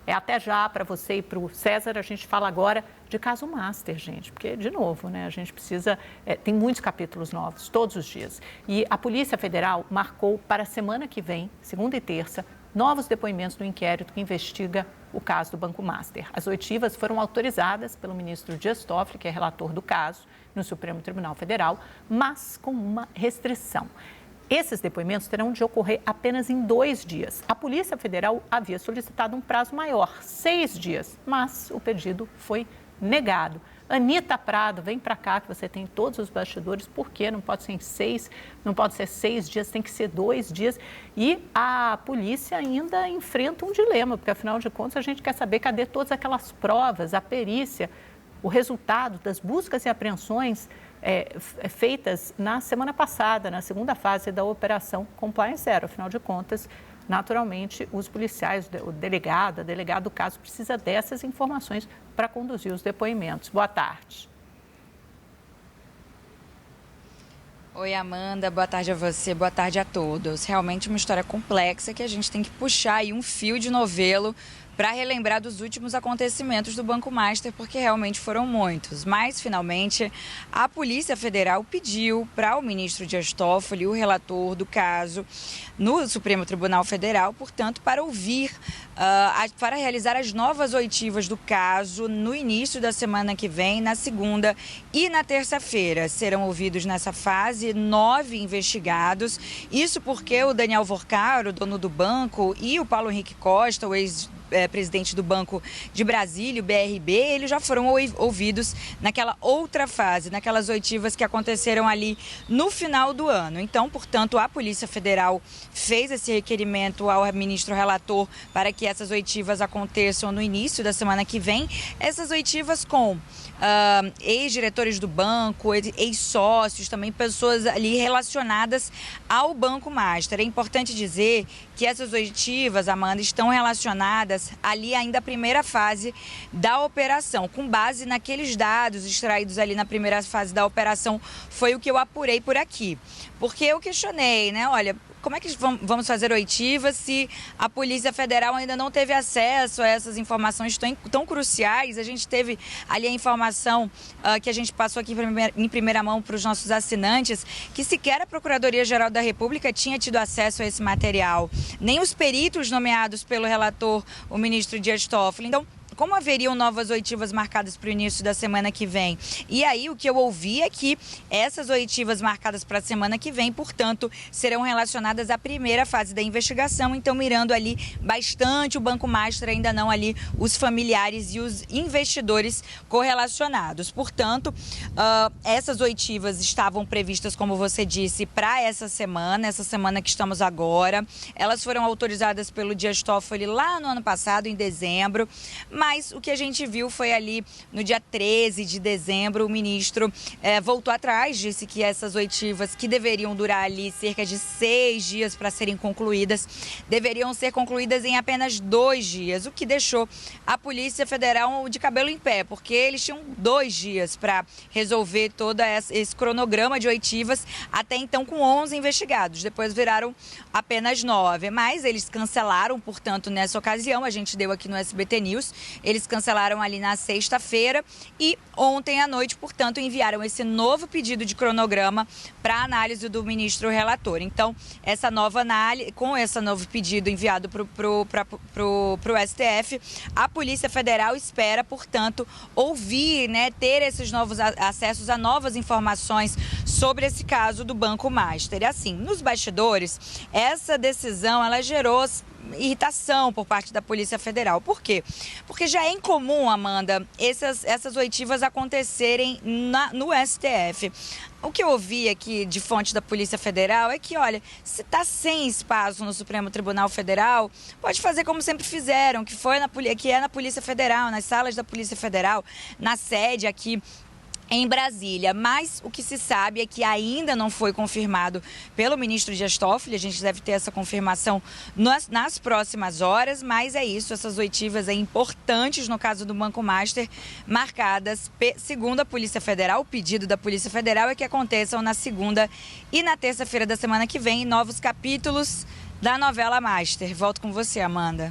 Até já para você e para o César. A gente fala agora de caso Master, gente, porque, de novo, né, a gente precisa... tem muitos capítulos novos, todos os dias. E a Polícia Federal marcou para a semana que vem, segunda e terça, novos depoimentos do inquérito que investiga o caso do Banco Master. As oitivas foram autorizadas pelo ministro Dias Toffoli, que é relator do caso, no Supremo Tribunal Federal, mas com uma restrição. Esses depoimentos terão de ocorrer apenas em 2 dias. A Polícia Federal havia solicitado um prazo maior, 6 dias, mas o pedido foi negado. Anita Prado, vem para cá que você tem todos os bastidores. Por quê? Não pode ser em 6, não pode ser 6 dias, tem que ser 2 dias. E a polícia ainda enfrenta um dilema, porque afinal de contas a gente quer saber cadê todas aquelas provas, a perícia, o resultado das buscas e apreensões feitas na semana passada, na segunda fase da Operação Compliance Zero. Afinal de contas, naturalmente, os policiais, o delegado, a delegada do caso, precisa dessas informações para conduzir os depoimentos. Boa tarde. Oi, Amanda. Boa tarde a você, boa tarde a todos. Realmente uma história complexa que a gente tem que puxar aí um fio de novelo para relembrar dos últimos acontecimentos do Banco Master, porque realmente foram muitos. Mas, finalmente, a Polícia Federal pediu para o ministro Dias Toffoli, o relator do caso, no Supremo Tribunal Federal, portanto, para ouvir, para realizar as novas oitivas do caso no início da semana que vem, na segunda e na terça-feira. Serão ouvidos nessa fase 9 investigados. Isso porque o Daniel Vorcaro, dono do banco, e o Paulo Henrique Costa, o ex-presidente do Banco de Brasília, o BRB, eles já foram ouvidos naquela outra fase, naquelas oitivas que aconteceram ali no final do ano. Então, portanto, a Polícia Federal fez esse requerimento ao ministro relator para que essas oitivas aconteçam no início da semana que vem. Essas oitivas com ex-diretores do banco, ex-sócios, também pessoas ali relacionadas ao Banco Master. É importante dizer que essas oitivas, Amanda, estão relacionadas ali ainda à primeira fase da operação, com base naqueles dados extraídos ali na primeira fase da operação, foi o que eu apurei por aqui. Porque eu questionei, né, olha, como é que vamos fazer oitivas se a Polícia Federal ainda não teve acesso a essas informações tão cruciais? A gente teve ali a informação que a gente passou aqui em primeira mão para os nossos assinantes, que sequer a Procuradoria-Geral da República tinha tido acesso a esse material, nem os peritos nomeados pelo relator, o ministro Dias Toffoli. Então, como haveriam novas oitivas marcadas para o início da semana que vem? E aí o que eu ouvi é que essas oitivas marcadas para a semana que vem, portanto, serão relacionadas à primeira fase da investigação, então mirando ali bastante o Banco Master, ainda não ali os familiares e os investidores correlacionados. Portanto, essas oitivas estavam previstas, como você disse, para essa semana que estamos agora. Elas foram autorizadas pelo Dias Toffoli lá no ano passado, em dezembro, mas o que a gente viu foi ali no dia 13 de dezembro, o ministro voltou atrás, disse que essas oitivas, que deveriam durar ali cerca de 6 dias para serem concluídas, deveriam ser concluídas em apenas 2 dias, o que deixou a Polícia Federal de cabelo em pé, porque eles tinham 2 dias para resolver todo esse cronograma de oitivas, até então com 11 investigados, depois viraram apenas 9, mas eles cancelaram, portanto, nessa ocasião, a gente deu aqui no SBT News, eles cancelaram ali na sexta-feira e ontem à noite, portanto, enviaram esse novo pedido de cronograma para análise do ministro relator. Então, essa nova análise, com esse novo pedido enviado para o STF, a Polícia Federal espera, portanto, ouvir, né, ter esses novos acessos a novas informações sobre esse caso do Banco Master. E assim, nos bastidores, essa decisão, ela gerou irritação por parte da Polícia Federal. Por quê? Porque já é incomum, Amanda, essas oitivas acontecerem no STF. O que eu ouvi aqui de fonte da Polícia Federal é que, olha, se está sem espaço no Supremo Tribunal Federal, pode fazer como sempre fizeram, que é na Polícia Federal, nas salas da Polícia Federal, na sede aqui em Brasília, mas o que se sabe é que ainda não foi confirmado pelo ministro Dias Toffoli, a gente deve ter essa confirmação nas próximas horas, mas é isso, essas oitivas importantes no caso do Banco Master, marcadas segundo a Polícia Federal, o pedido da Polícia Federal é que aconteçam na segunda e na terça-feira da semana que vem, novos capítulos da novela Master. Volto com você, Amanda.